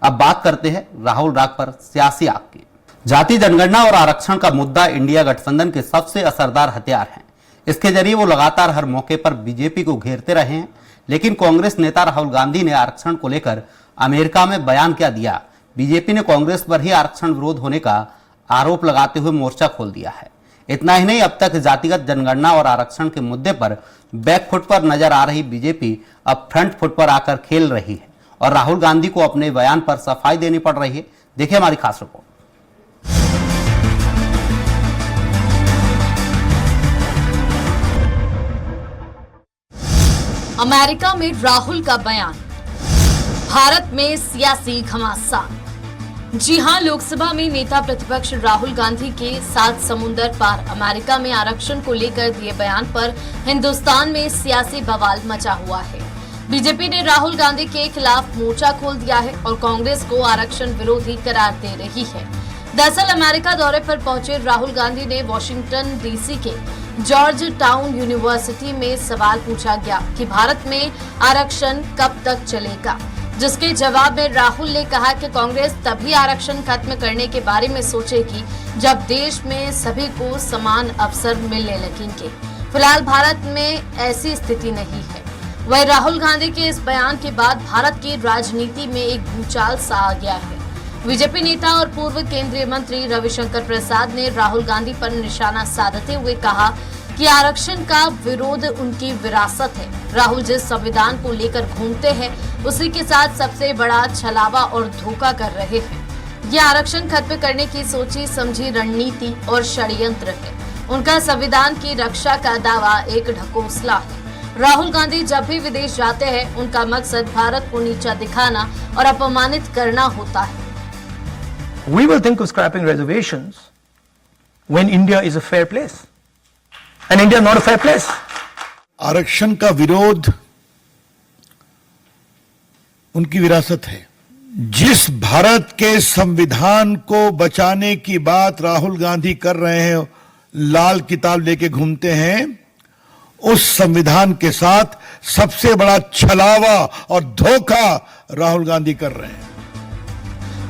अब बात करते हैं राहुल राग पर सियासी आग की। जाति जनगणना और आरक्षण का मुद्दा इंडिया गठबंधन के सबसे असरदार हथियार है। इसके जरिए वो लगातार हर मौके पर बीजेपी को घेरते रहे हैं। लेकिन कांग्रेस नेता राहुल गांधी ने आरक्षण को लेकर अमेरिका में बयान क्या दिया? बीजेपी ने कांग्रेस पर ही आरक्षण विरोध होने का आरोप लगाते हुए मोर्चा खोल दिया है। इतना ही नहीं, अब तक जातिगत जनगणना और आरक्षण के मुद्दे पर बैकफुट पर नजर आ रही बीजेपी अब फ्रंट फुट पर आकर खेल रही है और राहुल गांधी को अपने बयान पर सफाई देनी पड़ रही है। देखिए हमारी खास रिपोर्ट। अमेरिका में राहुल का बयान, भारत में सियासी घमासान। जी हां, लोकसभा में नेता प्रतिपक्ष राहुल गांधी के 7 समुंदर पार अमेरिका में आरक्षण को लेकर दिए बयान पर हिंदुस्तान में सियासी बवाल मचा हुआ है। बीजेपी ने राहुल गांधी के खिलाफ मोर्चा खोल दिया है और कांग्रेस को आरक्षण विरोधी करार दे रही है। दरअसल अमेरिका दौरे पर पहुंचे राहुल गांधी ने वॉशिंगटन डीसी के जॉर्ज टाउन यूनिवर्सिटी में सवाल पूछा गया कि भारत में आरक्षण कब तक चलेगा, जिसके जवाब में राहुल ने कहा कि कांग्रेस तभी आरक्षण खत्म करने के बारे में सोचेगी जब देश में सभी को समान अवसर मिलने लगेंगे। फिलहाल भारत में ऐसी स्थिति नहीं है। वहीं राहुल गांधी के इस बयान के बाद भारत की राजनीति में एक भूचाल सा आ गया है। बीजेपी नेता और पूर्व केंद्रीय मंत्री रविशंकर प्रसाद ने राहुल गांधी पर निशाना साधते हुए कहा कि आरक्षण का विरोध उनकी विरासत है। राहुल जिस संविधान को लेकर घूमते हैं उसी के साथ सबसे बड़ा छलावा और धोखा कर रहे हैं। ये आरक्षण खत्म करने की सोची समझी रणनीति और षड्यंत्र है। उनका संविधान की रक्षा का दावा एक ढकोसला है। राहुल गांधी जब भी विदेश जाते हैं उनका मकसद भारत को नीचा दिखाना और अपमानित करना होता है। We will think of scrapping reservations when India is a fair place. And India is not a fair place. आरक्षण का विरोध उनकी विरासत है। जिस भारत के संविधान को बचाने की बात राहुल गांधी कर रहे हैं, लाल किताब लेके घूमते हैं, उस संविधान के साथ सबसे बड़ा छलावा और धोखा राहुल गांधी कर रहे हैं।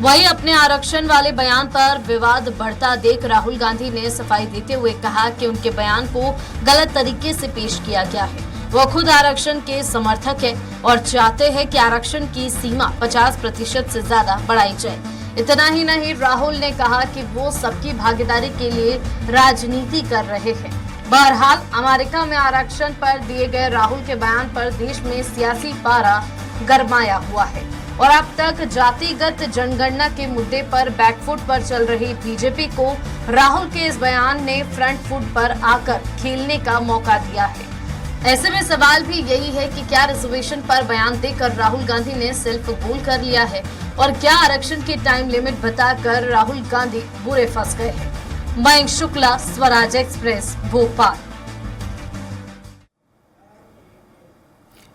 वहीं अपने आरक्षण वाले बयान पर विवाद बढ़ता देख राहुल गांधी ने सफाई देते हुए कहा कि उनके बयान को गलत तरीके से पेश किया गया है। वो खुद आरक्षण के समर्थक है और चाहते हैं कि आरक्षण की सीमा 50% से ज्यादा बढ़ाई जाए। इतना ही नहीं, राहुल ने कहा कि वो सबकी भागीदारी के लिए राजनीति कर रहे हैं। बहरहाल अमेरिका में आरक्षण पर दिए गए राहुल के बयान पर देश में सियासी पारा गरमाया हुआ है और अब तक जातिगत जनगणना के मुद्दे पर बैकफुट पर चल रही बीजेपी को राहुल के इस बयान ने फ्रंट फुट पर आकर खेलने का मौका दिया है। ऐसे में सवाल भी यही है कि क्या रिजर्वेशन पर बयान देकर राहुल गांधी ने सेल्फ गोल कर लिया है और क्या आरक्षण की टाइम लिमिट बताकर राहुल गांधी बुरे फंस गए हैं। मयंक शुक्ला, स्वराज एक्सप्रेस, भोपाल।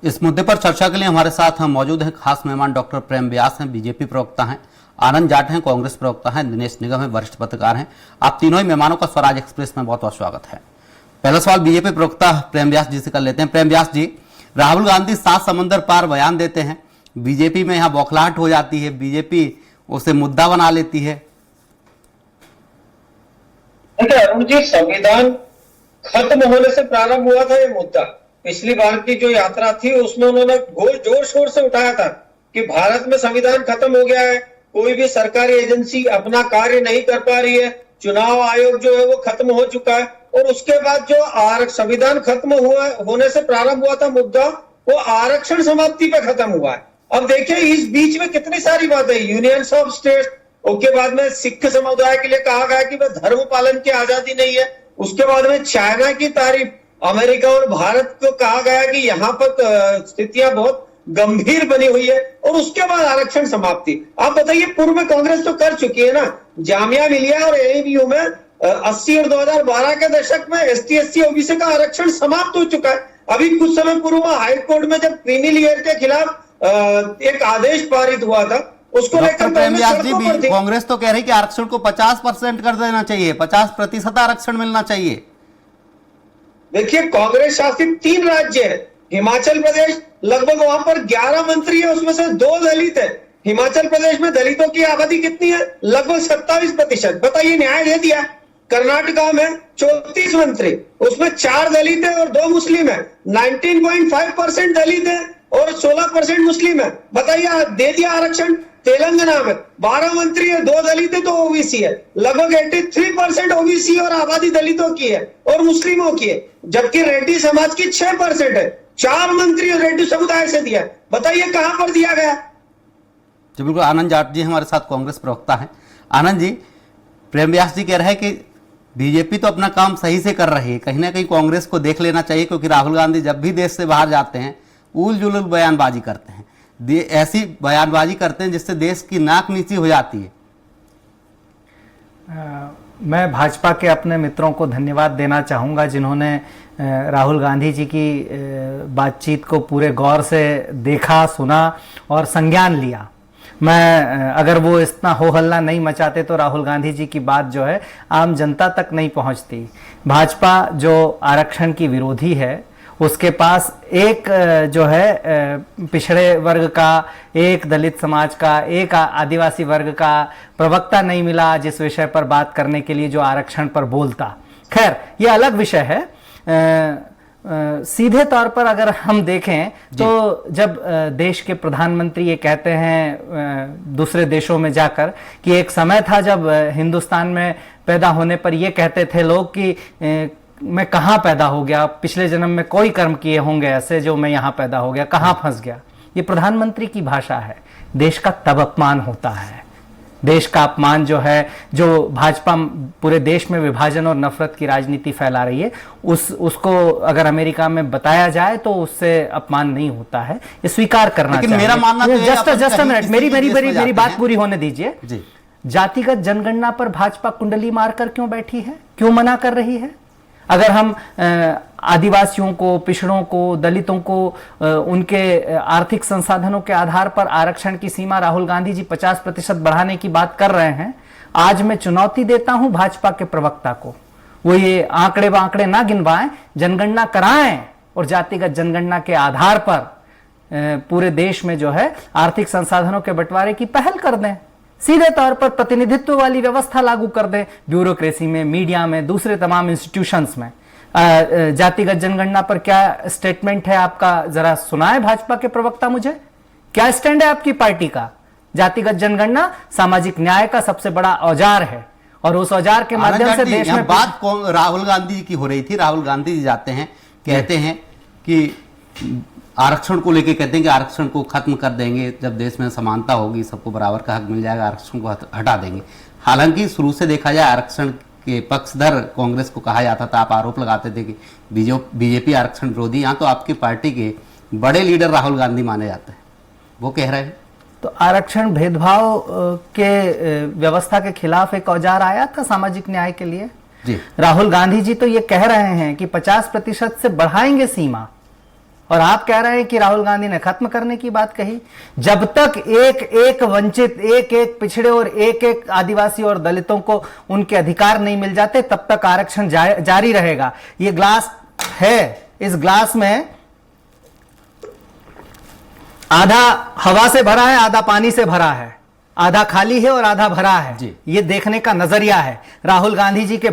इस मुद्दे पर चर्चा के लिए हमारे साथ हम मौजूद हैं खास मेहमान डॉक्टर प्रेम व्यास हैं, बीजेपी प्रवक्ता हैं, आनंद जाट हैं, कांग्रेस प्रवक्ता हैं, दिनेश निगम हैं, वरिष्ठ पत्रकार हैं। आप तीनों ही मेहमानों का स्वराज एक्सप्रेस में बहुत बहुत स्वागत है। पहला सवाल बीजेपी प्रवक्ता प्रेम व्यास जी से कर लेते हैं। प्रेम व्यास जी, राहुल गांधी 7 समंदर पार बयान देते हैं, बीजेपी में यहाँ बौखलाहट हो जाती है, बीजेपी उसे मुद्दा बना लेती है। देखिए अरुण जी, संविधान खत्म होने से प्रारंभ हुआ था ये मुद्दा। पिछली बार की जो यात्रा थी उसमें उन्होंने जोर शोर से उठाया था कि भारत में संविधान खत्म हो गया है, कोई भी सरकारी एजेंसी अपना कार्य नहीं कर पा रही है, चुनाव आयोग जो है वो खत्म हो चुका है। और उसके बाद जो संविधान खत्म हुआ होने से प्रारंभ हुआ था मुद्दा, वो आरक्षण समाप्ति पे खत्म हुआ है। अब देखिए इस बीच में कितनी सारी बातें, यूनियंस ऑफ स्टेट, उसके बाद में सिख समुदाय के लिए कहा गया कि वह धर्म पालन की आजादी नहीं है, उसके बाद में चाइना की तारीफ, अमेरिका और भारत को कहा गया कि यहाँ पर स्थितियां बहुत गंभीर बनी हुई है, और उसके बाद आरक्षण समाप्ति। आप बताइए, पूर्व में कांग्रेस तो कर चुकी है ना, जामिया मिलिया और एएमयू में 80 और 2012 के दशक में एसटी एससी ओबीसी का आरक्षण समाप्त हो चुका है। अभी कुछ समय पूर्व हाई कोर्ट में जब क्रीमी लेयर के खिलाफ एक आदेश पारित हुआ था, उसको लेकर कांग्रेस तो कह रही कि आरक्षण को 50% कर देना चाहिए, 50% आरक्षण मिलना चाहिए। देखिए कांग्रेस शासित 3 राज्य है, हिमाचल प्रदेश, लगभग वहां पर 11 मंत्री है, उसमें से 2 दलित है। हिमाचल प्रदेश में दलितों की आबादी कितनी है? लगभग 27%। बताइए, न्याय दे दिया। कर्नाटका में 34 मंत्री, उसमें 4 दलित है और 2 मुस्लिम है। 19.5% दलित है और 16% मुस्लिम है। बताइए, दे दिया आरक्षण। तेलंगाना में 12 मंत्री है, 2 दलित है, 2 ओबीसी है। लगभग 83% ओबीसी और आबादी दलितों की है और मुस्लिमों की है, जबकि रेड्डी समाज की 6% है। 4 मंत्री रेड्डी समुदाय से दिया। बताइए कहां पर दिया गया? जी बिल्कुल। आनंद जाट जी हमारे साथ कांग्रेस प्रवक्ता हैं। आनंद जी, प्रेम व्यास जी कह रहे हैं कि बीजेपी तो अपना काम सही से कर रही है, कहीं ना कहीं कांग्रेस को देख लेना चाहिए, क्योंकि राहुल गांधी जब भी देश से बाहर जाते हैं उल जुलूल बयानबाजी करते हैं, ऐसी बयानबाजी करते हैं जिससे देश की नाक नीची हो जाती है। मैं भाजपा के अपने मित्रों को धन्यवाद देना चाहूँगा जिन्होंने राहुल गांधी जी की बातचीत को पूरे गौर से देखा, सुना और संज्ञान लिया। मैं अगर वो इतना हो हल्ला नहीं मचाते तो राहुल गांधी जी की बात जो है आम जनता तक नहीं पहुंचती। भाजपा जो आरक्षण की विरोधी है, उसके पास एक जो है पिछड़े वर्ग का, एक दलित समाज का, एक आदिवासी वर्ग का प्रवक्ता नहीं मिला जिस विषय पर बात करने के लिए जो आरक्षण पर बोलता। खैर, ये अलग विषय है। सीधे तौर पर अगर हम देखें तो जब देश के प्रधानमंत्री ये कहते हैं दूसरे देशों में जाकर कि एक समय था जब हिंदुस्तान में पैदा होने पर ये कहते थे लोग कि मैं कहाँ पैदा हो गया, पिछले जन्म में कोई कर्म किए होंगे ऐसे जो मैं यहाँ पैदा हो गया, कहाँ फंस गया। ये प्रधानमंत्री की भाषा है। देश का तब अपमान होता है। देश का अपमान जो है, जो भाजपा पूरे देश में विभाजन और नफरत की राजनीति फैला रही है, उसको अगर अमेरिका में बताया जाए तो उससे अपमान नहीं होता है। ये स्वीकार करना चाहिए। मेरा मानना तो जस्ट अ मिनट, मेरी बात पूरी होने दीजिए। जातिगत जनगणना पर भाजपा कुंडली मारकर क्यों बैठी है, क्यों मना कर रही है? अगर हम आदिवासियों को, पिछड़ों को, दलितों को उनके आर्थिक संसाधनों के आधार पर आरक्षण की सीमा राहुल गांधी जी 50% बढ़ाने की बात कर रहे हैं, आज मैं चुनौती देता हूं भाजपा के प्रवक्ता को, वो ये आंकड़े वांकड़े ना गिनवाएं, जनगणना कराएं और जातिगत जनगणना के आधार पर पूरे देश में जो है आर्थिक संसाधनों के बंटवारे की पहल कर दें। सीधे तौर पर प्रतिनिधित्व वाली व्यवस्था लागू कर दें, ब्यूरोक्रेसी में, मीडिया में, दूसरे तमाम इंस्टीट्यूशंस में। जातिगत जनगणना पर क्या स्टेटमेंट है आपका, जरा सुनाए भाजपा के प्रवक्ता मुझे। क्या स्टैंड है आपकी पार्टी का? जातिगत जनगणना सामाजिक न्याय का सबसे बड़ा औजार है और उस औजार के माध्यम से देश में बात राहुल गांधी की हो रही थी। राहुल गांधी जी जाते हैं, कहते हैं कि आरक्षण को लेके कहते हैं कि आरक्षण को खत्म कर देंगे, जब देश में समानता होगी, सबको बराबर का हक मिल जाएगा, आरक्षण को हटा देंगे। हालांकि शुरू से देखा जाए आरक्षण के पक्षधर कांग्रेस को कहा जाता था। आप आरोप लगाते थे कि बीजेपी आरक्षण विरोधी। यहाँ तो आपकी पार्टी के बड़े लीडर राहुल गांधी माने जाते हैं, वो कह रहे हैं तो आरक्षण भेदभाव के व्यवस्था के खिलाफ एक औजार आया था सामाजिक न्याय के लिए जी। राहुल गांधी जी तो ये कह रहे हैं कि 50% से बढ़ाएंगे सीमा, और आप कह रहे हैं कि राहुल गांधी ने खत्म करने की बात कही। जब तक एक एक वंचित, एक एक पिछड़े और एक एक आदिवासी और दलितों को उनके अधिकार नहीं मिल जाते, तब तक आरक्षण जारी रहेगा। ये ग्लास है, इस ग्लास में आधा हवा से भरा है, आधा पानी से भरा है, आधा खाली है और आधा भरा है जी। ये देखने का नजरिया है। राहुल गांधी जी के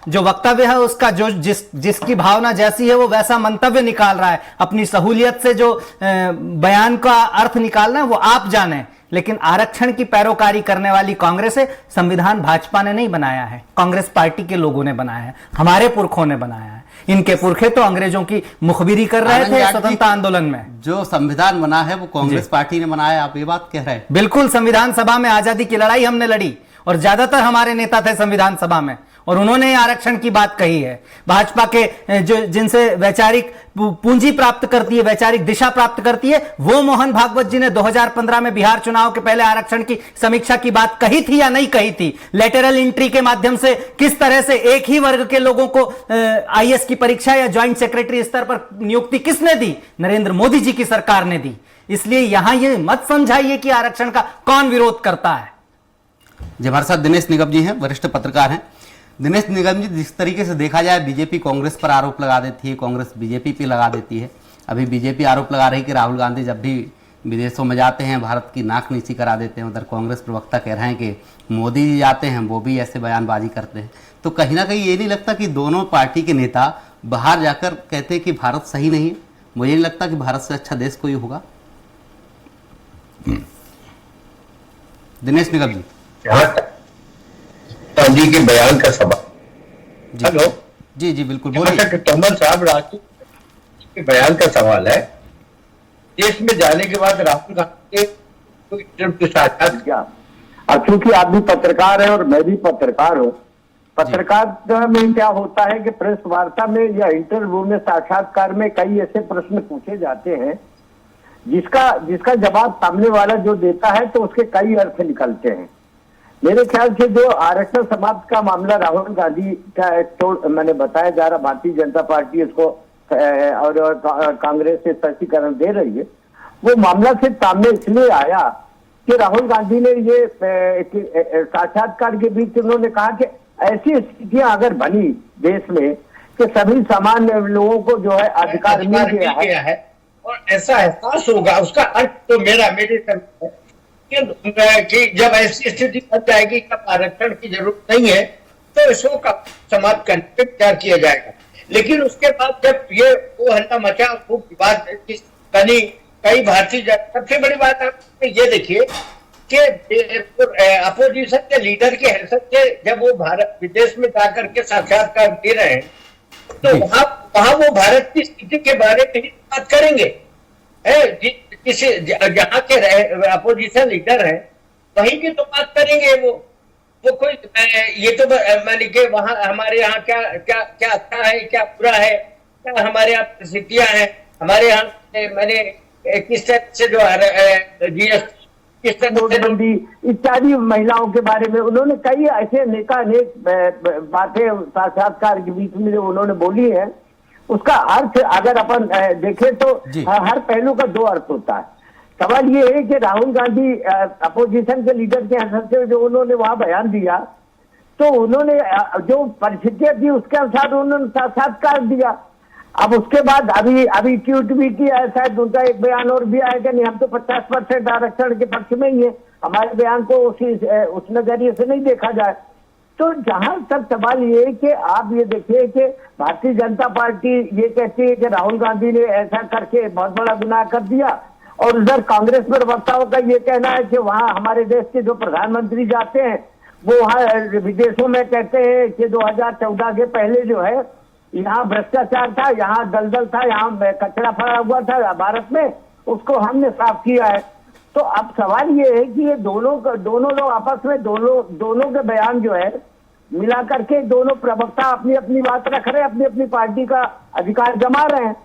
जो वक्तव्य है उसका जो जिसकी भावना जैसी है वो वैसा मंतव्य निकाल रहा है। अपनी सहूलियत से जो बयान का अर्थ निकालना है वो आप जाने, लेकिन आरक्षण की पैरोकारी करने वाली कांग्रेस है। संविधान भाजपा ने नहीं बनाया है, कांग्रेस पार्टी के लोगों ने बनाया है, हमारे पुरखों ने बनाया है। इनके पुरखे तो अंग्रेजों की मुखबिरी कर रहे थे स्वतंत्रता आंदोलन में। जो संविधान बना है वो कांग्रेस पार्टी ने बनाया, आप ये बात कह रहे हैं? बिल्कुल, संविधान सभा में आजादी की लड़ाई हमने लड़ी और ज्यादातर हमारे नेता थे संविधान सभा में, और उन्होंने आरक्षण की बात कही है। भाजपा के जो जिनसे वैचारिक पूंजी प्राप्त करती है, वैचारिक दिशा प्राप्त करती है, वो मोहन भागवत जी ने 2015 में बिहार चुनाव के पहले आरक्षण की समीक्षा की बात कही थी या नहीं कही थी? लेटरल एंट्री के माध्यम से किस तरह से एक ही वर्ग के लोगों को आईएएस की परीक्षा या ज्वाइंट सेक्रेटरी स्तर पर नियुक्ति किसने दी? नरेंद्र मोदी जी की सरकार ने दी। इसलिए यहां ये मत समझाइए कि आरक्षण का कौन विरोध करता है। जी, हमारे साथ दिनेश निगम जी हैं, वरिष्ठ पत्रकार हैं। दिनेश निगम जी, जिस तरीके से देखा जाए बीजेपी कांग्रेस पर आरोप लगा देती है, कांग्रेस बीजेपी पे लगा देती है। अभी बीजेपी आरोप लगा रही है कि राहुल गांधी जब भी विदेशों में जाते हैं, भारत की नाक नीची करा देते हैं। उधर कांग्रेस प्रवक्ता कह रहे हैं कि मोदी जी जाते हैं, वो भी ऐसे बयानबाजी करते हैं। तो कहीं ना कहीं ये नहीं लगता कि दोनों पार्टी के नेता बाहर जाकर कहते हैं कि भारत सही नहीं है? मुझे नहीं लगता कि भारत से अच्छा देश कोई होगा। दिनेश निगम जी, गांधी के बयान का सवाल। हेलो जी जी बिल्कुल बोलिए। तोमर साहब, राहुल के बयान का सवाल है, देश में जाने के बाद राहुल गांधी को इंटरव्यू साक्षात किया। अब चूंकि आप भी पत्रकार हैं और मैं भी पत्रकार हूं, पत्रकार में क्या होता है कि प्रेस वार्ता में या इंटरव्यू में, साक्षात्कार में कई ऐसे प्रश्न पूछे जाते हैं जिसका जवाब सामने वाला जो देता है तो उसके कई अर्थ निकलते हैं। मेरे ख्याल से जो आरक्षण समाप्त का मामला राहुल गांधी का तो मैंने बताया जा रहा, भारतीय जनता पार्टी इसको और कांग्रेस से स्पष्टीकरण दे रही है, वो मामला सिर्फ सामने इसलिए आया कि राहुल गांधी ने ये साक्षात्कार के बीच उन्होंने कहा कि ऐसी स्थितियां अगर बनी देश में कि सभी सामान्य लोगों को जो है अधिकार मिल गया है और ऐसा एहसास होगा, उसका अर्थ तो मेरे है कि जब ऐसी स्थिति बन जाएगी कि आरक्षण की जरूरत नहीं है तो इसको समाप्त करने पर विचार किया जाएगा। लेकिन उसके बाद जब ये वो हल्ला मचा, वो विवाद बनी, कई भारतीय सबसे बड़ी बात आप ये देखिए कि अपोजिशन के लीडर की हैसियत से जब वो भारत विदेश में जाकर के साक्षात्कार दे रहे हैं तो वहां वो भारत की स्थिति के बारे में ही बात करेंगे। किसी जहाँ के अपोजिशन लीडर हैं वहीं की तो बात करेंगे। वो कोई ये तो मैंने कि वहां हमारे यहाँ क्या क्या क्या अच्छा है, क्या बुरा है, क्या हमारे यहाँ परिस्थितियां हैं, हमारे यहाँ मैंने किस तरह से जो जीएसटी नोटबंदी इत्यादि महिलाओं के बारे में उन्होंने कई ऐसे अनेक बातें साक्षात्कार के बीच में जो उन्होंने बोली है, उसका अर्थ अगर अपन देखें तो हर पहलू का दो अर्थ होता है। सवाल ये है कि राहुल गांधी अपोजिशन के लीडर के हैसियत से जो उन्होंने वहां बयान दिया तो उन्होंने जो परिस्थितियां थी उसके अनुसार उन्होंने साक्षात्कार दिया। अब उसके बाद अभी ट्वीट भी किया है, शायद उनका एक बयान और भी आएगा, नहीं हम तो 50% आरक्षण के पक्ष में ही है, हमारे बयान को उस नजरिए से नहीं देखा जाए। तो जहां तक सवाल ये है कि आप ये देखिए कि भारतीय जनता पार्टी ये कहती है कि राहुल गांधी ने ऐसा करके बहुत बड़ा गुनाह कर दिया, और उधर कांग्रेस प्रवक्ताओं का ये कहना है कि वहां हमारे देश के जो प्रधानमंत्री जाते हैं वो वहां विदेशों में कहते हैं कि 2014 के पहले जो है यहाँ भ्रष्टाचार था, यहाँ दलदल था, यहाँ कचरा फड़ा हुआ था भारत में, उसको हमने साफ किया है। तो अब सवाल ये है कि ये दोनों लोग आपस में दोनों के बयान जो है मिला करके दोनों प्रवक्ता अपनी अपनी बात रख रहे हैं, अपनी अपनी पार्टी का अधिकार जमा रहे हैं।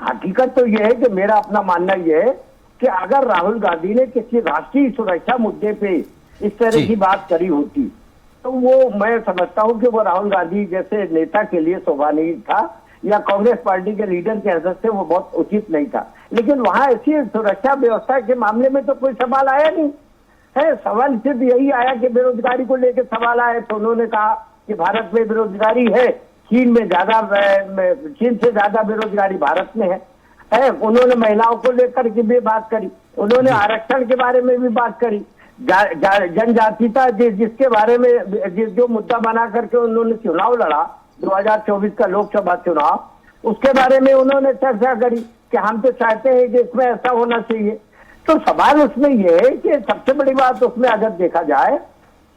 हकीकत तो ये है कि मेरा अपना मानना ये है कि अगर राहुल गांधी ने किसी राष्ट्रीय सुरक्षा मुद्दे पे इस तरह की बात करी होती तो वो मैं समझता हूं कि वो राहुल गांधी जैसे नेता के लिए शोभनीय था, या कांग्रेस पार्टी के लीडर के हैसियत से वो बहुत उचित नहीं था। लेकिन वहां ऐसी सुरक्षा व्यवस्था के मामले में तो कोई सवाल आया नहीं है। सवाल सिर्फ यही आया कि बेरोजगारी को लेकर सवाल आया, तो उन्होंने कहा कि भारत में बेरोजगारी है, चीन से ज्यादा बेरोजगारी भारत में है। उन्होंने महिलाओं को लेकर के भी बात करी, उन्होंने आरक्षण के बारे में भी बात करी, जनजातीयता जिसके बारे में जो मुद्दा बना करके उन्होंने चुनाव लड़ा 2024 का लोकसभा चुनाव, उसके बारे में उन्होंने चर्चा करी कि हम तो चाहते हैं कि इसमें ऐसा होना चाहिए। तो सवाल उसमें यह है कि सबसे बड़ी बात उसमें अगर देखा जाए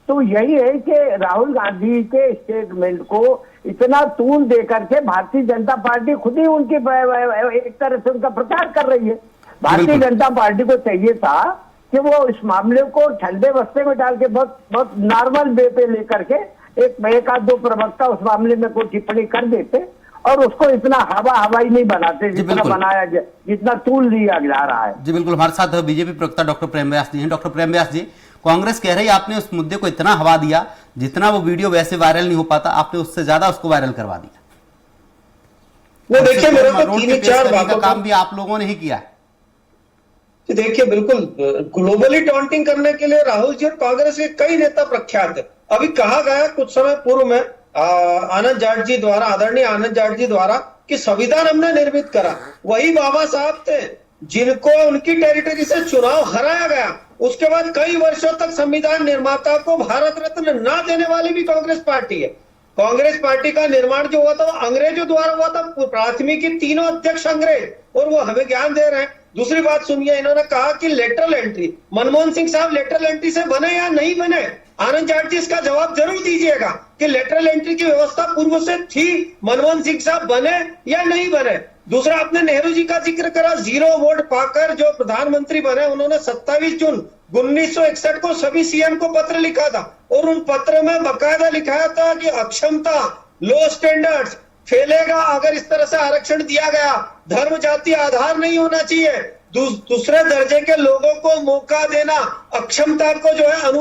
तो यही है कि राहुल गांधी के स्टेटमेंट को इतना तूल दे करके भारतीय जनता पार्टी खुद ही उनकी एक तरह से उनका प्रचार कर रही है। भारतीय जनता पार्टी को चाहिए था कि वो इस मामले को ठंडे बस्ते में डाल के बहुत नॉर्मल वे पे लेकर के एक आध दो प्रवक्ता उस मामले में कोई टिप्पणी कर देते और उसको इतना हवाई नहीं बनाते जितना बनाया जितना तूल दिया जा रहा है। जी बिल्कुल, हमारे साथ बीजेपी प्रवक्ता डॉक्टर प्रेम व्यास जी हैं। डॉक्टर प्रेम व्यास जी, कांग्रेस कह रही है आपने उस मुद्दे को इतना हवा दिया, जितना वो वीडियो वैसे वायरल नहीं हो पाता, आपने उससे ज्यादा उसको वायरल करवा दिया। वो देखिए मेरे को 3-4 बातों का काम भी आप लोगों ने ही किया है। देखिए बिल्कुल ग्लोबली टॉन्टिंग करने के लिए राहुल जी और कांग्रेस के कई नेता प्रख्यात है। अभी कहा गया कुछ समय पूर्व में आनंद जाट जी द्वारा कि संविधान हमने निर्मित करा, वही बाबा साहब थे जिनको उनकी टेरिटरी से चुनाव हराया गया, उसके बाद कई वर्षों तक संविधान निर्माता को भारत रत्न ना देने वाली भी कांग्रेस पार्टी है। कांग्रेस पार्टी का निर्माण जो हुआ था वो अंग्रेजों द्वारा हुआ था, प्राथमिकी तीनों अध्यक्ष अंग्रेज, और वो हमें ज्ञान दे रहे हैं। दूसरी बात सुनिए, इन्होंने कहा कि लेटरल एंट्री, मनमोहन सिंह साहब लेटरल एंट्री से बने या नहीं बने? आनंद जाट जी इसका जवाब जरूर दीजिएगा कि लेटरल एंट्री की व्यवस्था पूर्व से थी, मनमोहन सिंह साहब बने या नहीं बने। दूसरा, आपने नेहरू जी का जिक्र करा, 0 वोट पाकर जो प्रधानमंत्री बने, उन्होंने 27 जून 1961 को सभी सीएम को पत्र लिखा था, और उन पत्र में बकायदा लिखाया था कि अक्षमता, लो स्टैंडर्ड्स फैलेगा अगर इस तरह से आरक्षण दिया गया, धर्म जाति आधार नहीं होना चाहिए, दूसरे दर्जे के लोगों को मौका देना अक्षमता को जो है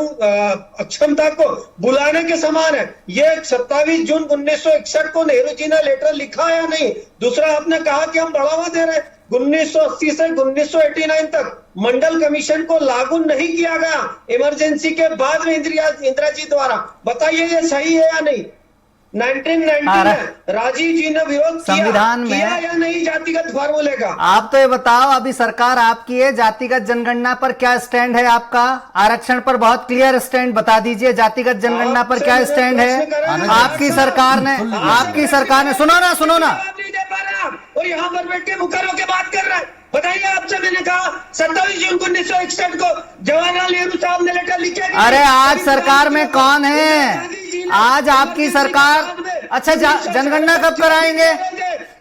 अक्षमता को बुलाने के समान है। ये 27 जून 1961 को नेहरू जी ने लेटर लिखा या नहीं? दूसरा, आपने कहा कि हम बढ़ावा दे रहे हैं, 1980 से 1989 तक मंडल कमीशन को लागू नहीं किया गया, इमरजेंसी के बाद में इंदिरा जी द्वारा। बताइए ये सही है या नहीं? 1990 में राजीव जी ने विरोध संविधान में किया या नहीं जातिगत फार्मूले का? आप तो ये बताओ, अभी सरकार आपकी है, जातिगत जनगणना पर क्या स्टैंड है आपका? आरक्षण पर बहुत क्लियर स्टैंड बता दीजिए, जातिगत जनगणना पर क्या स्टैंड है आपकी सरकार ने? सुनो ना, और यहाँ पर बैठ के मुकर्रों के बात कर रहा है। बताइए, आपसे मैंने कहा 27 जून 1961 को जवाहरलाल नेहरू साहब ने लेटर लिखा। अरे आज सरकार में कौन है? आज आपकी सरकार। अच्छा, जनगणना कब कराएंगे?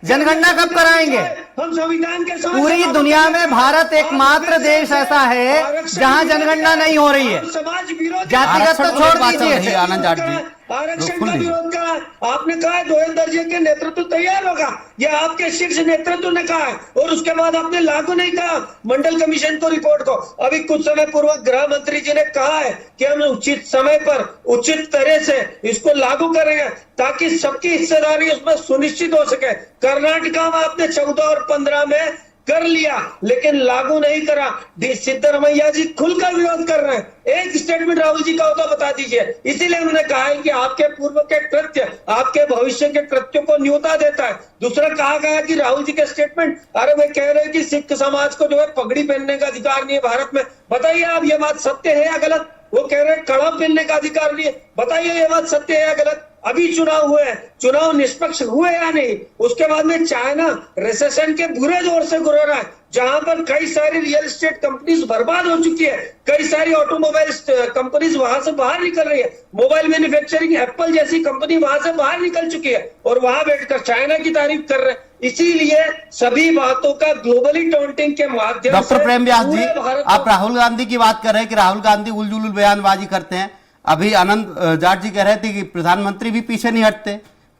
जनगणना कब कराएंगे? हम संविधान के पूरी दुनिया में भारत एकमात्र देश ऐसा है जहां जनगणना नहीं हो रही है। समाज विरोधी जातिगत तो छोड़ दीजिए। आनंद जाट जी, आरक्षण का विरोध करा। आपने कहा दोहरे दर्जे के नेतृत्व तैयार होगा, यह आपके शीर्ष नेतृत्व ने कहा है, और उसके बाद आपने लागू नहीं कहा मंडल कमीशन को, रिपोर्ट को। अभी कुछ समय पूर्व गृह मंत्री जी ने कहा है कि हम उचित समय पर उचित तरह से इसको लागू करेंगे ताकि सबकी हिस्सेदारी उसमें सुनिश्चित हो सके। कर्नाटका में आपने 14 और 15 में कर लिया, लेकिन लागू नहीं करा। सिद्धरमैया जी खुलकर विरोध कर रहे हैं। एक स्टेटमेंट राहुल जी का होगा बता दीजिए। इसीलिए उन्होंने कहा है कि आपके पूर्व के कृत्य आपके भविष्य के कृत्यों को न्योता देता है। दूसरा, कहा गया कि राहुल जी के स्टेटमेंट, अरे वे कह रहे हैं कि सिख समाज को जो है पगड़ी पहनने का अधिकार नहीं है भारत में। बताइए आप, ये बात सत्य है या गलत? वो कह रहे हैं कड़ा पहनने का अधिकार नहीं है। बताइए ये बात सत्य है या गलत? अभी चुनाव हुए, चुनाव निष्पक्ष हुए या नहीं? उसके बाद में चाइना रिसेशन के बुरे दौर से गुजर रहा है, जहां पर कई सारी रियल एस्टेट कंपनीज बर्बाद हो चुकी है, कई सारी ऑटोमोबाइल कंपनीज वहां से बाहर निकल रही है, मोबाइल मैन्युफैक्चरिंग एप्पल जैसी कंपनी वहां से बाहर निकल चुकी है, और वहां बैठकर चाइना की तारीफ कर रहे हैं। इसीलिए सभी बातों का ग्लोबली टॉन्टिंग के माध्यम से। डॉक्टर प्रेम व्यास जी, आप राहुल गांधी की बात कर रहे हैं कि राहुल गांधी उलझुल बयानबाजी करते हैं। अभी आनंद जाट जी कह रहे थे कि प्रधानमंत्री भी पीछे नहीं हटते,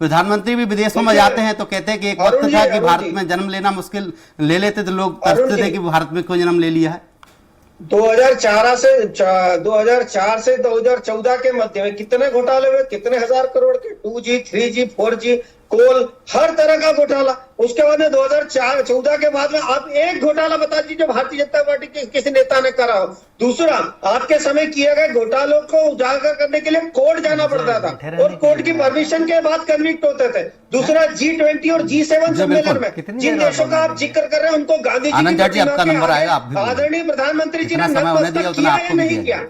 प्रधाधानमंत्री भी विदेशों में जाते हैं तो कहते हैं कि एक वक्त था कि भारत में जन्म लेना मुश्किल, ले लेते तो लोग तरसते थे कि भारत में क्यों जन्म ले लिया है। 2004 से 2014 के मध्य में कितने घोटाले हुए, कितने हजार करोड़ के, 2G, 3G, 4G, कोल, हर तरह का घोटाला। उसके बाद में 2014 के बाद में आप एक घोटाला बता दीजिए जो भारतीय जनता पार्टी के किसी नेता ने करा हो। दूसरा, आपके समय किए गए घोटालों को उजागर करने के लिए कोर्ट जाना पड़ता था, और कोर्ट की परमिशन के बाद कन्विक्ट होते थे। दूसरा, G20 और G7 सम्मेलन में जिन देशों का आप जिक्र कर रहे हैं उनको गांधी जी आनंद जाट जी, आपका नंबर आएगा, आप भी आदरणीय प्रधानमंत्री जी ने नतमस्तक किया या नहीं किया?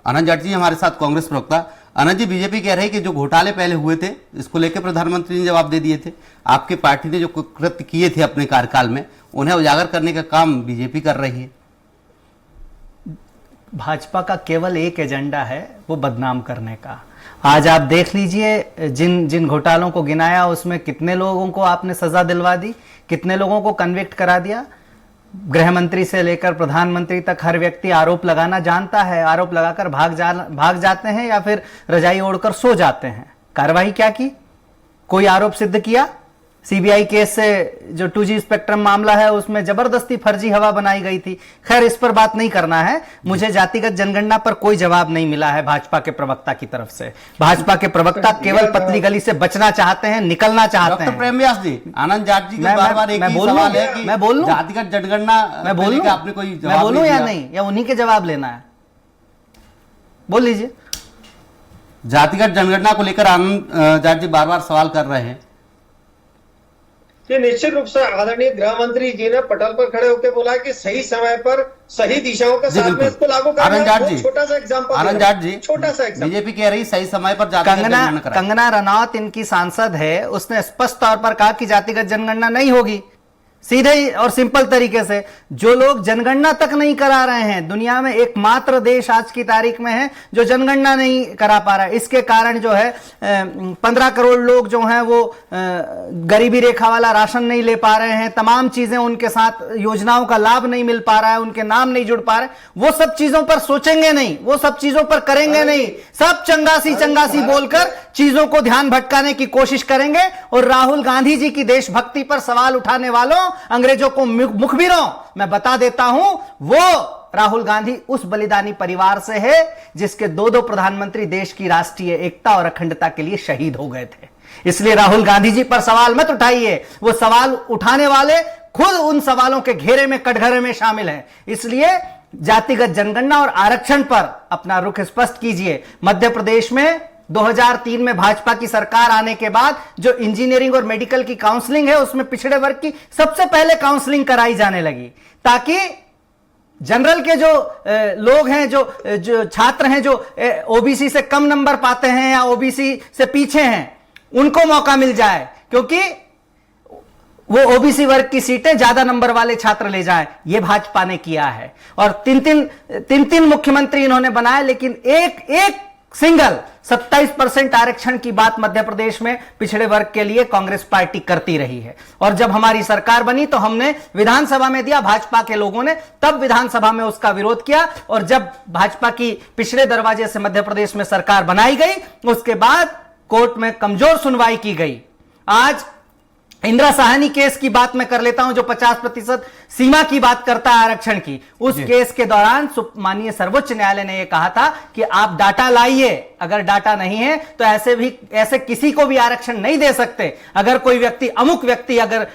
आनंद जाट जी हमारे साथ कांग्रेस प्रवक्ता। आनंद जी, बीजेपी कह रही है कि जो घोटाले पहले हुए थे इसको लेकर प्रधानमंत्री ने जवाब दे दिए थे, आपकी पार्टी ने जो कृत्य किए थे अपने कार्यकाल में उन्हें उजागर करने का काम बीजेपी कर रही है। भाजपा का केवल एक एजेंडा है, वो बदनाम करने का। आज आप देख लीजिए, जिन घोटालों को गिनाया उसमें कितने लोगों को आपने सजा दिलवा दी, कितने लोगों को कन्विक्ट करा दिया। गृह मंत्री से लेकर प्रधानमंत्री तक हर व्यक्ति आरोप लगाना जानता है, आरोप लगाकर भाग जाते हैं या फिर रजाई ओढ़कर सो जाते हैं। कार्रवाई क्या की? कोई आरोप सिद्ध किया? सीबीआई केस से जो 2G स्पेक्ट्रम मामला है उसमें जबरदस्ती फर्जी हवा बनाई गई थी। खैर, इस पर बात नहीं करना है। मुझे जातिगत जनगणना पर कोई जवाब नहीं मिला है भाजपा के प्रवक्ता की तरफ से। भाजपा के प्रवक्ता केवल पतली गली से बचना चाहते हैं, निकलना चाहते हैं। डॉक्टर प्रेम व्यास जी, आनंद जाट जी बार-बार एक ही सवाल है कि मैं बोलूं, जातिगत जनगणना मैं बोलूं, आपने कोई जवाब मैं बोलूं या नहीं, या उन्हीं के जवाब लेना है? बोल लीजिए। जातिगत जनगणना को लेकर आनंद जाट जी बार-बार सवाल कर रहे हैं। कि निश्चित रूप से आदरणीय गृह मंत्री जी ने पटल पर खड़े होकर बोला कि सही समय पर सही दिशाओं के साथ में इसको लागू करना। आनंद जाट जी, छोटा सा एग्जांपल, आनंद जाट जी, छोटा सा एग्जांपल, बीजेपी कह रही सही समय पर जातिगत जनगणना कराएं। कंगना रनौत इनकी सांसद है, उसने स्पष्ट तौर पर कहा कि जातिगत जनगणना नहीं होगी। सीधे ही और सिंपल तरीके से जो लोग जनगणना तक नहीं करा रहे हैं, दुनिया में एकमात्र देश आज की तारीख में है जो जनगणना नहीं करा पा रहा है। इसके कारण जो है 15 करोड़ लोग जो हैं वो गरीबी रेखा वाला राशन नहीं ले पा रहे हैं, तमाम चीजें उनके साथ योजनाओं का लाभ नहीं मिल पा रहा है, उनके नाम नहीं जुड़ पा रहे। वो सब चीजों पर सोचेंगे नहीं, वो सब चीजों पर करेंगे नहीं, सब चंगासी चंगासी बोलकर चीजों को ध्यान भटकाने की कोशिश करेंगे। और राहुल गांधी जी की देशभक्ति पर सवाल उठाने वालों, अंग्रेजों को मुखबिरों, मैं बता देता हूं, वो राहुल गांधी उस बलिदानी परिवार से है जिसके दो प्रधानमंत्री देश की राष्ट्रीय एकता और अखंडता के लिए शहीद हो गए थे। इसलिए राहुल गांधी जी पर सवाल मत उठाइए, वो सवाल उठाने वाले खुद उन सवालों के घेरे में, कटघरे में शामिल हैं। इसलिए जातिगत जनगणना और आरक्षण पर अपना रुख स्पष्ट कीजिए। मध्य प्रदेश में 2003 में भाजपा की सरकार आने के बाद जो इंजीनियरिंग और मेडिकल की काउंसलिंग है, उसमें पिछड़े वर्ग की सबसे पहले काउंसलिंग कराई जाने लगी, ताकि जनरल के जो लोग हैं, जो छात्र हैं, जो ओबीसी से कम नंबर पाते हैं या ओबीसी से पीछे हैं, उनको मौका मिल जाए, क्योंकि वो ओबीसी वर्ग की सीटें ज्यादा नंबर वाले छात्र ले जाएं। ये भाजपा ने किया है और तीन मुख्यमंत्री इन्होंने बनाए, लेकिन एक सिंगल 27% आरक्षण की बात मध्य प्रदेश में पिछड़े वर्ग के लिए कांग्रेस पार्टी करती रही है। और जब हमारी सरकार बनी तो हमने विधानसभा में दिया, भाजपा के लोगों ने तब विधानसभा में उसका विरोध किया। और जब भाजपा की पिछड़े दरवाजे से मध्य प्रदेश में सरकार बनाई गई, उसके बाद कोर्ट में कमजोर सुनवाई की गई। आज इंदिरा साहनी केस की बात मैं कर लेता हूं, जो 50% सीमा की बात करता है आरक्षण की। उस केस के दौरान माननीय सर्वोच्च न्यायालय ने यह कहा था कि आप डाटा लाइए, अगर डाटा नहीं है तो ऐसे किसी को भी आरक्षण नहीं दे सकते। अगर कोई व्यक्ति, अमुक व्यक्ति अगर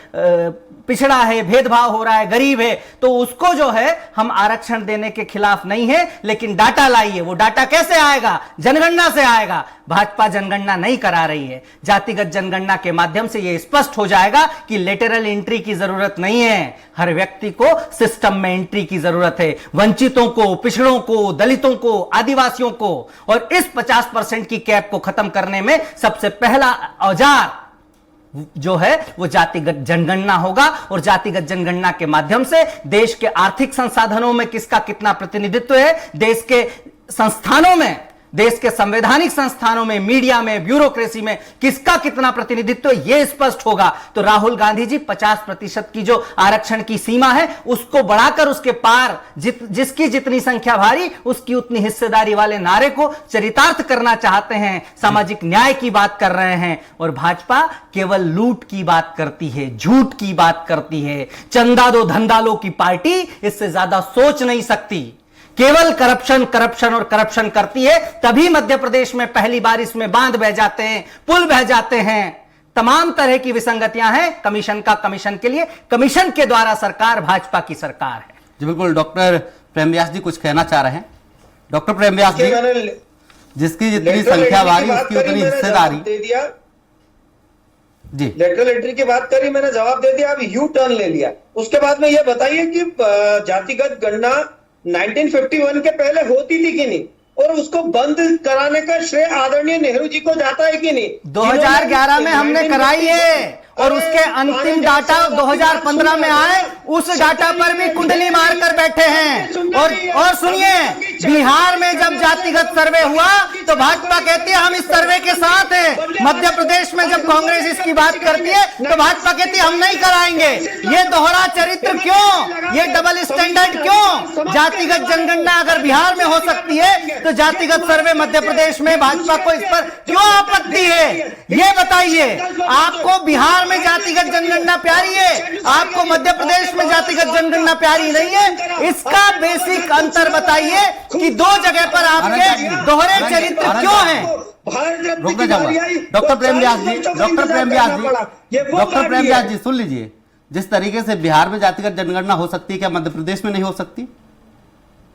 पिछड़ा है, भेदभाव हो रहा है, गरीब है, तो उसको जो है हम आरक्षण देने के खिलाफ नहीं है, लेकिन डाटा लाइए। वो डाटा कैसे आएगा? जनगणना से आएगा। भाजपा जनगणना नहीं करा रही है। जातिगत जनगणना के माध्यम से यह स्पष्ट हो जाएगा कि लेटरल एंट्री की जरूरत नहीं है, हर व्यक्ति को सिस्टम में एंट्री की जरूरत है। वंचितों को, पिछड़ों को, दलितों को, आदिवासियों को। और इस 50% की कैप को खत्म करने में सबसे पहला औजार जो है वो जातिगत जनगणना होगा। और जातिगत जनगणना के माध्यम से देश के आर्थिक संसाधनों में किसका कितना प्रतिनिधित्व है, देश के संस्थानों में, देश के संवैधानिक संस्थानों में, मीडिया में, ब्यूरोक्रेसी में किसका कितना प्रतिनिधित्व, यह स्पष्ट होगा। तो राहुल गांधी जी 50% की जो आरक्षण की सीमा है उसको बढ़ाकर उसके पार जिसकी जितनी संख्या भारी उसकी उतनी हिस्सेदारी वाले नारे को चरितार्थ करना चाहते हैं, सामाजिक न्याय की बात कर रहे हैं। और भाजपा केवल लूट की बात करती है, झूठ की बात करती है। चंदा दो धंधा लो की पार्टी इससे ज्यादा सोच नहीं सकती। केवल करप्शन, करप्शन और करप्शन करती है। तभी मध्य प्रदेश में पहली बार इसमें बांध बह जाते हैं, पुल बह जाते हैं। तमाम तरह की विसंगतियां हैं। कमीशन का कमीशन के लिए, कमीशन के द्वारा सरकार भाजपा की सरकार है। जी बिल्कुल। डॉक्टर प्रेम व्यास जी कुछ कहना चाह रहे हैं? डॉक्टर प्रेम व्यास जी, जिसकी जितनी संख्या भारी उसकी उतनी हिस्सेदारी दे दिया जी। लेटरल एंट्री की बात करी, मैंने जवाब दे दिया। अब यू टर्न ले लिया। उसके बाद में यह बताइए कि जातिगत गणना 1951 के पहले होती थी कि नहीं, और उसको बंद कराने का श्रेय आदरणीय नेहरू जी को जाता है कि नहीं? 2011 में हमने कराई है और उसके अंतिम डाटा 2015 में आए, उस डाटा पर भी कुंडली मारकर बैठे हैं। और सुनिए, बिहार में जब जातिगत सर्वे हुआ तो भाजपा कहती है हम इस सर्वे के साथ हैं। मध्य प्रदेश में जब कांग्रेस इसकी बात करती है तो भाजपा कहती है हम नहीं कराएंगे। ये दोहरा चरित्र क्यों? ये डबल स्टैंडर्ड क्यों? जातिगत जनगणना अगर बिहार में हो सकती है तो जातिगत सर्वे मध्य प्रदेश में भाजपा को इस पर क्यों आपत्ति है? ये बताइए। आपको बिहार में जातिगत जनगणना प्यारी है, आपको मध्य प्रदेश में जातिगत जनगणना प्यारी नहीं है। इसका बेसिक अंतर बताइए कि दो जगह पर आपके दोहरे चरित्र क्यों हैं? डॉक्टर प्रेम व्यास जी, डॉक्टर प्रेम व्यास जी, डॉक्टर प्रेम व्यास जी सुन लीजिए। जिस तरीके से बिहार में जातिगत जनगणना हो सकती है, क्या मध्य प्रदेश में नहीं हो सकती?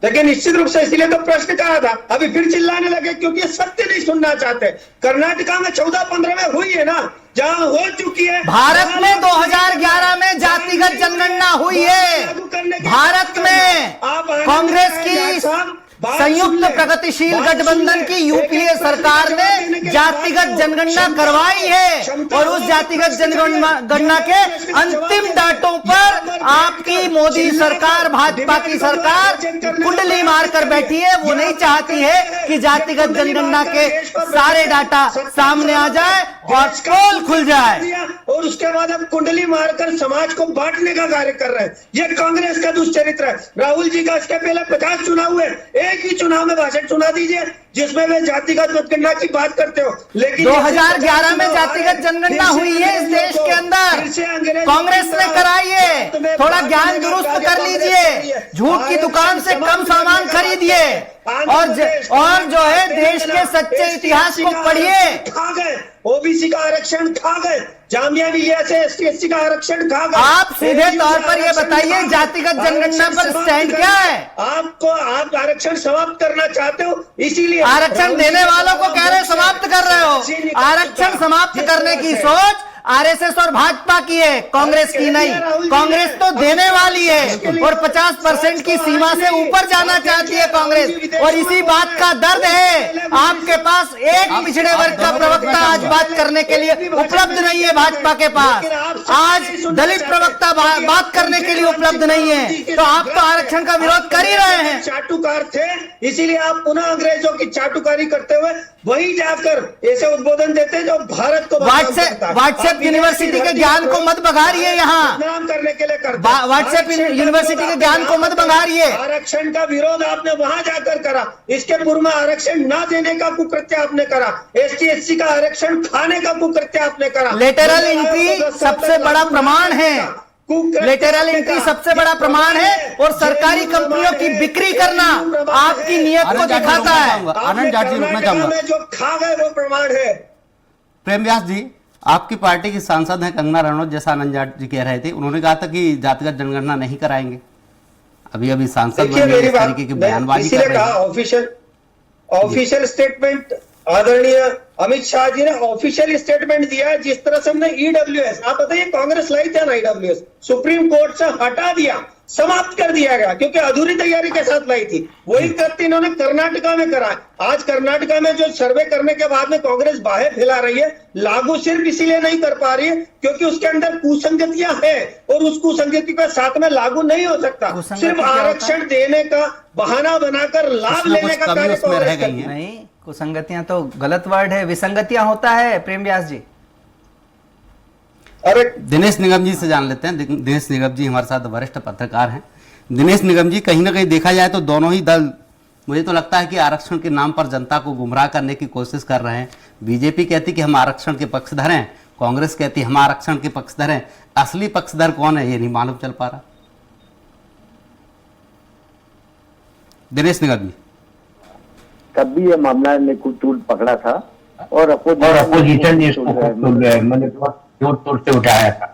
देखिए, निश्चित रूप से इसीलिए तो प्रश्न कहा था। अभी फिर चिल्लाने लगे क्योंकि सत्य नहीं सुनना चाहते। कर्नाटका में 14-15 में हुई है ना, जहां हो चुकी है। भारत में 2011 में जातिगत जनगणना हुई है। भारत में कांग्रेस की संयुक्त प्रगतिशील गठबंधन की यूपीए सरकार ने जातिगत जनगणना करवाई है और उस जातिगत जनगणना के अंतिम डाटों पर आपकी मोदी सरकार, भाजपा की सरकार कुंडली मारकर बैठी है। वो नहीं चाहती है कि जातिगत जनगणना के सारे डाटा सामने आ जाए और पोल खुल जाए। और उसके बाद अब कुंडली मारकर समाज को बांटने का कार्य कर रहे हैं। ये कांग्रेस का दुष्चरित्र है। राहुल जी का इसके पहले 50 चुनाव हुए, एक ही चुनाव में भाषण सुना दीजिए जिसमें वे जातिगत जनगणना की बात करते हो। लेकिन 2011 में जातिगत जनगणना हुई है इस देश के अंदर, कांग्रेस ने कराई है। थोड़ा ज्ञान दुरुस्त कर लीजिए, झूठ की दुकान से कम सामान खरीदिए और जो है देश के सच्चे इतिहास को पढ़िए। खा गए ओबीसी का आरक्षण, खा गए जामिया मिलिया से ST/SC का आरक्षण, खा गए। आप सीधे तौर पर यह बताइए जातिगत जनगणना पर स्टैंड क्या है? आप आरक्षण समाप्त करना चाहते हो, इसीलिए आरक्षण देने वालों को कह रहे समप्त कर रहे हो। आरक्षण समाप्त करने की सोच आरएसएस और भाजपा की है, कांग्रेस की नहीं। कांग्रेस तो देने वाली है और 50% की सीमा से ऊपर जाना चाहती है कांग्रेस, और इसी बात का दर्द है आपके पास एक पिछड़े वर्ग का प्रवक्ता आज बात करने के लिए उपलब्ध नहीं है भाजपा के पास। आज दलित प्रवक्ता बात करने के लिए उपलब्ध नहीं है, तो आप तो आरक्षण का विरोध कर ही रहे हैं। चाटुकार थे, इसीलिए आप पुनः अंग्रेजों की चाटुकारी करते हुए वही जाकर ऐसे उद्बोधन देते जो भारत को व्हाट्सएप यूनिवर्सिटी के ज्ञान को मत बघारिए। यहाँ नाम करने के लिए करते व्हाट्सएप यूनिवर्सिटी के ज्ञान को मत बघारिए। आरक्षण का विरोध आपने वहां जाकर करा, इसके पूर्व में आरक्षण न देने का कुकृत्य आपने करा, ST/SC का आरक्षण खाने का कुकृत्य आपने करा। लेटरल एंट्री सबसे बड़ा प्रमाण है, लेटरल एंट्री सबसे बड़ा प्रमाण है, और सरकारी कंपनियों की बिक्री करना आपकी नियत को दिखाता है। आनंद जाट जी, रुकना चाहूंगा। जो खा गए वो प्रमाण है। प्रेम व्यास जी, आपकी पार्टी की सांसद हैं कंगना रनौत, जैसा आनंद जाट जी कह रहे थे, उन्होंने कहा था कि जातिगत जनगणना नहीं कराएंगे। अभी सांसद मेरी बात तरीके की बयानबाजी कर रहे हैं। ऑफिशियल स्टेटमेंट आदरणीय अमित शाह जी ने ऑफिशियल स्टेटमेंट दिया है। जिस तरह से हमने EWS, आप बताइए कांग्रेस लाई थी ना EWS, सुप्रीम कोर्ट से हटा दिया, समाप्त कर दिया गया क्योंकि अधूरी तैयारी के साथ लाई थी। वही कृत्य इन्होंने कर्नाटका में करा। आज कर्नाटका में जो सर्वे करने के बाद में कांग्रेस बाहें फैला रही है, लागू सिर्फ इसीलिए नहीं कर पा रही है क्योंकि उसके अंदर कुसंगतियां हैं और उस कुसंगति के साथ में लागू नहीं हो सकता। सिर्फ आरक्षण देने का बहाना बनाकर लाभ लेने का कार्य कांग्रेस करती है। नहीं, कुसंगतियां तो गलत वर्ड है, विसंगतियां होता है। प्रेम व्यास जी, अरे दिनेश निगम जी से जान लेते हैं। दिनेश निगम जी हमारे साथ वरिष्ठ पत्रकार हैं। दिनेश निगम जी, कहीं ना कहीं देखा जाए तो दोनों ही दल, मुझे तो लगता है कि आरक्षण के नाम पर जनता को गुमराह करने की कोशिश कर रहे हैं। बीजेपी कहती कि हम आरक्षण के पक्षधर हैं, कांग्रेस कहती हम आरक्षण के पक्षधर हैं। असली पक्षधर कौन है ये नहीं मालूम चल पा रहा। दिनेश निगम जी, तब भी ये मामला ने कुछ टूल पकड़ा था और अपोजिशन ने इसको मैंने जोर तोड़ से उठाया था।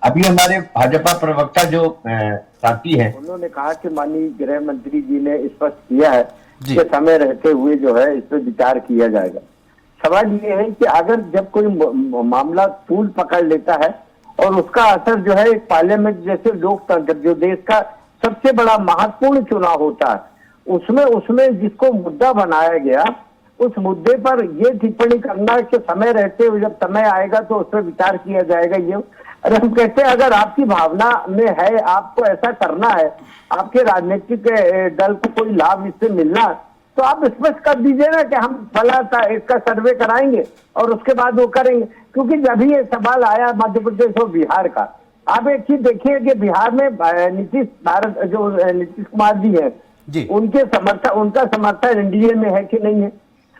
अभी हमारे भाजपा प्रवक्ता जो साथी हैं, उन्होंने कहा कि माननीय गृह मंत्री जी ने स्पष्ट किया है कि समय रहते हुए जो है इस पर विचार किया जाएगा। सवाल ये है कि अगर जब कोई मामला तूल पकड़ लेता है और उसका असर जो है पार्लियामेंट जैसे लोकतंत्र जो देश का सबसे बड़ा महत्वपूर्ण चुनाव होता है, उसमें जिसको मुद्दा बनाया गया, उस मुद्दे पर ये टिप्पणी करना कि समय रहते हुए जब समय आएगा तो उस पर विचार किया जाएगा। ये अरे हम कहते हैं अगर आपकी भावना में है, आपको ऐसा करना है, आपके राजनीतिक दल को कोई लाभ इससे मिलना, तो आप स्पष्ट कर दीजिए ना कि हम फला इसका सर्वे कराएंगे और उसके बाद वो करेंगे। क्योंकि जब ही ये सवाल आया मध्य प्रदेश और बिहार का, आप एक चीज देखिए कि बिहार में नीतीश कुमार जी है, उनका समर्थन एनडीए में है कि नहीं है।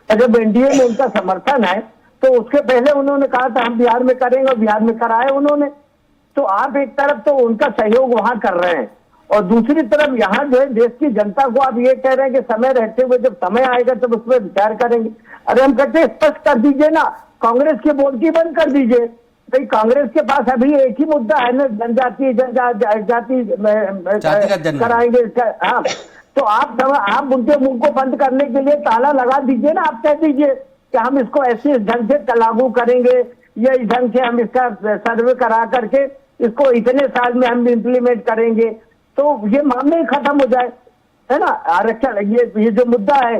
और जब एनडीए में उनका समर्थन है तो उसके पहले उन्होंने कहा था हम बिहार में करेंगे और बिहार में कराए उन्होंने। तो आप एक तरफ तो उनका सहयोग वहां कर रहे हैं और दूसरी तरफ यहाँ जो है देश की जनता को आप ये कह रहे हैं कि समय रहते हुए जब समय आएगा तब उस पर विचार करेंगे। अरे हम कहते हैं स्पष्ट कर दीजिए ना, कांग्रेस की बोलती बंद कर दीजिए। भाई कांग्रेस के पास अभी एक ही मुद्दा है ना, जनजाति कराएंगे। हाँ, तो आप उनके मुंह को बंद करने के लिए ताला लगा दीजिए ना। आप कह दीजिए कि हम इसको ऐसे ढंग से लागू करेंगे ये इस ढंग से हम इसका सर्वे करा करके इसको इतने साल में हम इम्प्लीमेंट करेंगे, तो ये मामला ही खत्म हो जाए, है ना। आरक्षण ये जो मुद्दा है,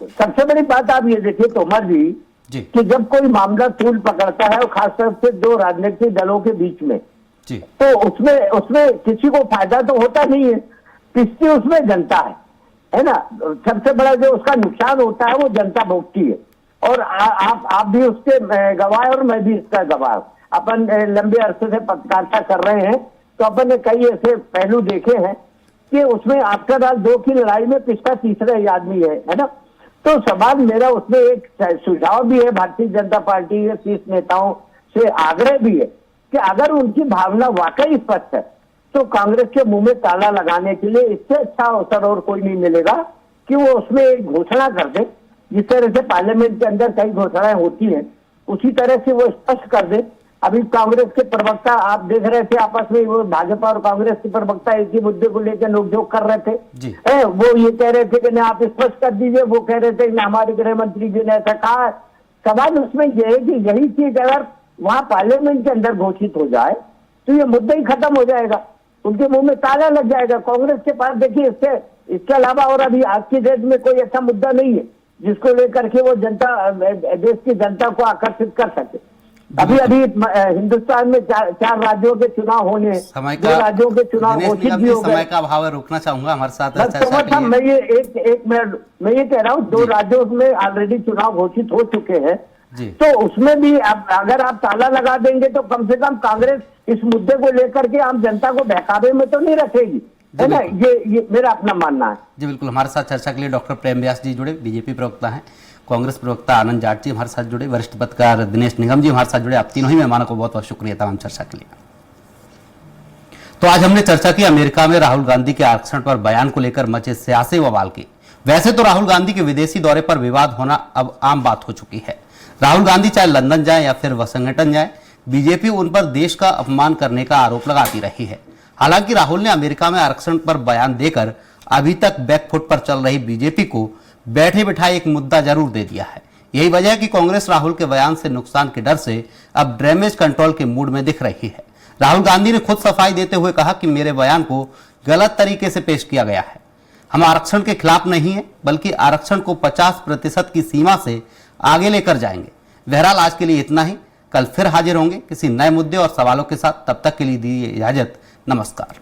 सबसे बड़ी बात आप ये देखिए तोमर जी कि जब कोई मामला तूल पकड़ता है और खासतौर से दो राजनीतिक दलों के बीच में, तो उसमें किसी को फायदा तो होता नहीं है, पिछली उसमें जनता है ना। सबसे बड़ा जो उसका नुकसान होता है वो जनता भोगती है, और आप भी उसके गवाह और मैं भी इसका गवाह। अपन लंबे अरसे से पत्रकारिता कर रहे हैं, तो अपन ने कई ऐसे पहलू देखे हैं कि उसमें आफ्टर ऑल 2 की लड़ाई में पिछला तीसरा ही आदमी है ना। तो सवाल मेरा उसमें एक सुझाव भी है, भारतीय जनता पार्टी के शीर्ष नेताओं से आग्रह भी है कि अगर उनकी भावना वाकई स्पष्ट है तो कांग्रेस के मुंह में ताला लगाने के लिए इससे अच्छा अवसर और कोई नहीं मिलेगा कि वो उसमें एक घोषणा कर दे, जिस तरह से पार्लियामेंट के अंदर कई घोषणाएं होती हैं उसी तरह से वो स्पष्ट कर दे। अभी कांग्रेस के प्रवक्ता आप देख रहे थे आपस में, वो भाजपा और कांग्रेस के प्रवक्ता एक ही मुद्दे को लेकर नोकझोंक कर रहे थे। वो ये कह रहे थे कि नहीं आप स्पष्ट कर दीजिए, वो कह रहे थे कि हमारे गृह मंत्री जी ने ऐसा कहा। सवाल उसमें यह है कि यही चीज अगर वहां पार्लियामेंट के अंदर घोषित हो जाए तो ये मुद्दा ही खत्म हो जाएगा, उनके मुंह में ताला लग जाएगा। कांग्रेस के पास देखिए इसके अलावा और अभी आज की डेट में कोई ऐसा मुद्दा नहीं है जिसको लेकर के वो जनता, देश की जनता को आकर्षित कर सके। अभी हिंदुस्तान में चार राज्यों के चुनाव होने, 2 राज्यों के चुनाव घोषित भी हो गए। समय का अभाव है, रोकना चाहूंगा हमारे साथ मैं ये कह रहा हूँ 2 राज्यों में ऑलरेडी चुनाव घोषित हो चुके हैं, तो उसमें भी अगर आप ताला लगा देंगे तो कम से कम कांग्रेस इस मुद्दे को लेकर के आम जनता को बहकावे में तो नहीं रखेगी, है ना। ये मेरा अपना मानना है। जी बिल्कुल। हमारे साथ चर्चा के लिए डॉक्टर प्रेम व्यास जी जुड़े, बीजेपी प्रवक्ता हैं, कांग्रेस प्रवक्ता आनंद जाट जी हमारे साथ जुड़े, वरिष्ठ पत्रकार दिनेश निगम जी हमारे साथ जुड़े। आप तीनों ही मेहमानों को बहुत बहुत शुक्रिया तमाम चर्चा के लिए। तो आज हमने चर्चा की अमेरिका में राहुल गांधी के आरक्षण पर बयान को लेकर मचे सियासी बवाल की। वैसे तो राहुल गांधी के विदेशी दौरे पर विवाद होना अब आम बात हो चुकी है। राहुल गांधी चाहे लंदन जाए या फिर वाशिंगटन जाए, बीजेपी उन पर देश का अपमान करने का आरोप लगाती रही है। हालांकि राहुल ने अमेरिका में आरक्षण पर बयान देकर अभी तक बैकफुट पर चल रही बीजेपी को बैठे बिठाए एक मुद्दा जरूर दे दिया है। यही वजह है कि कांग्रेस राहुल के बयान से नुकसान के डर से अब डैमेज कंट्रोल के मूड में दिख रही है। राहुल गांधी ने खुद सफाई देते हुए कहा कि मेरे बयान को गलत तरीके से पेश किया गया है। हम आरक्षण के खिलाफ नहीं है, बल्कि आरक्षण को 50% की सीमा से आगे लेकर जाएंगे। बहरहाल आज के लिए इतना ही। कल फिर हाजिर होंगे किसी नए मुद्दे और सवालों के साथ। तब तक के लिए दीजिए इजाजत। नमस्कार।